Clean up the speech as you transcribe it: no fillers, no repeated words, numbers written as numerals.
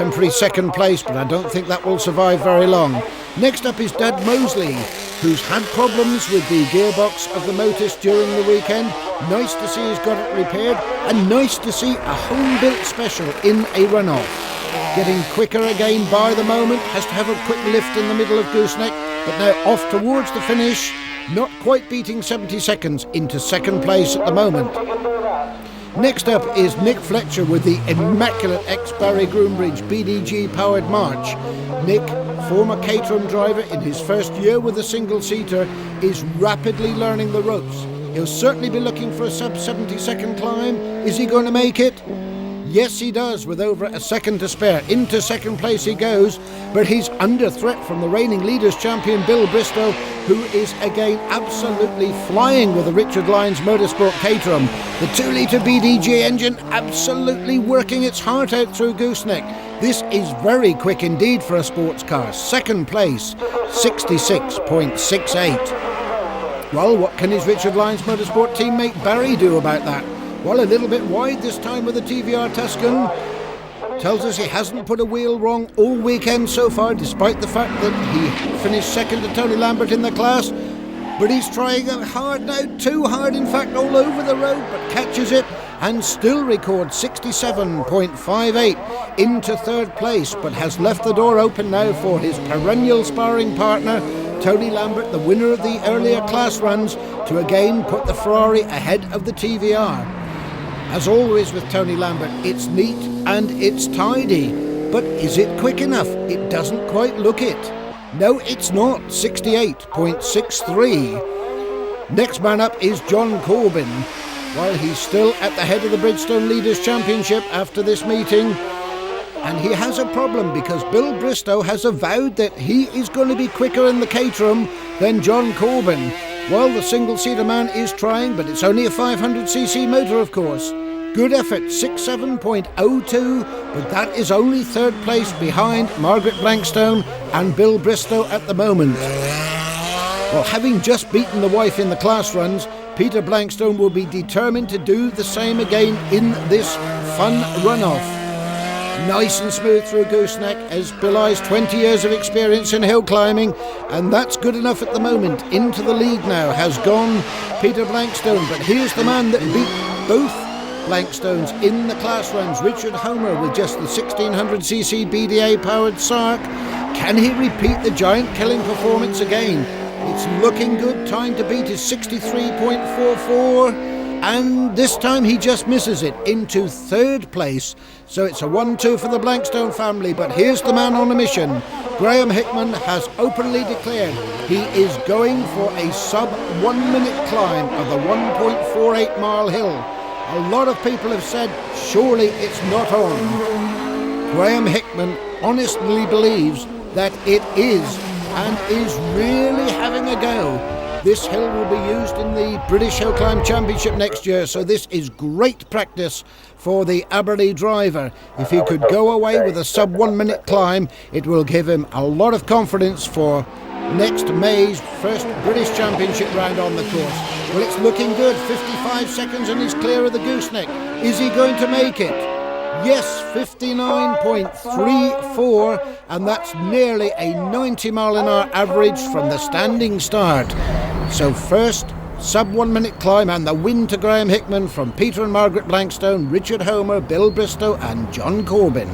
Temporary second place, but I don't think that will survive very long. Next up is Dad Mosley, who's had problems with the gearbox of the Motus during the weekend. Nice to see he's got it repaired, and nice to see a home-built special in a runoff. Getting quicker again by the moment, has to have a quick lift in the middle of Gooseneck, but now off towards the finish, not quite beating 70 seconds into second place at the moment. Next up is Nick Fletcher with the immaculate ex-Barry Groombridge BDG powered March. Nick, former Caterham driver in his first year with a single-seater, is rapidly learning the ropes. He'll certainly be looking for a sub-70 second climb. Is he going to make it? Yes, he does, with over a second to spare. Into second place he goes, but he's under threat from the reigning leaders champion Bill Bristow, who is again absolutely flying with the Richard Lyons Motorsport Caterham. The 2-litre BDG engine absolutely working its heart out through Gooseneck. This is very quick indeed for a sports car. Second place, 66.68. Well, what can his Richard Lyons Motorsport teammate Barry do about that? Well, a little bit wide this time with the TVR Tuscan. Tells us he hasn't put a wheel wrong all weekend so far, despite the fact that he finished second to Tony Lambert in the class. But he's trying hard now, too hard in fact, all over the road, but catches it and still records 67.58 into third place, but has left the door open now for his perennial sparring partner, Tony Lambert, the winner of the earlier class runs, to again put the Ferrari ahead of the TVR. As always with Tony Lambert, it's neat and it's tidy, but is it quick enough? It doesn't quite look it. No, it's not. 68.63. Next man up is John Corbin. While he's still at the head of the Bridgestone Leaders Championship after this meeting, and he has a problem because Bill Bristow has avowed that he is going to be quicker in the Caterham than John Corbin. Well, the single-seater man is trying, but it's only a 500cc motor, of course. Good effort, 67.02, but that is only third place behind Margaret Blankstone and Bill Bristow at the moment. Well, having just beaten the wife in the class runs, Peter Blankstone will be determined to do the same again in this fun runoff. Nice and smooth through Gooseneck as belies 20 years of experience in hill climbing, and that's good enough at the moment. Into the lead now has gone Peter Blankstone, but here's the man that beat both Blankstones in the class runs, Richard Homer, with just the 1600cc BDA powered Sark. Can he repeat the giant killing performance again? It's looking good. Time to beat is 63.44. And this time he just misses it into third place. So it's a 1-2 for the Blankstone family. But here's the man on a mission. Graham Hickman has openly declared he is going for a sub 1 minute climb of the 1.48 mile hill. A lot of people have said, surely it's not on. Graham Hickman honestly believes that it is, and is really having a go. This hill will be used in the British Hillclimb Championship next year, so this is great practice for the Aberley driver. If he could go away with a sub 1 minute climb, it will give him a lot of confidence for next May's first British Championship round on the course. Well, it's looking good, 55 seconds and he's clear of the Gooseneck. Is he going to make it? Yes, 59.34, and that's nearly a 90 mile an hour average from the standing start. So first sub 1 minute climb, and the win to Graham Hickman from Peter and Margaret Blankstone, Richard Homer, Bill Bristow and John Corbin.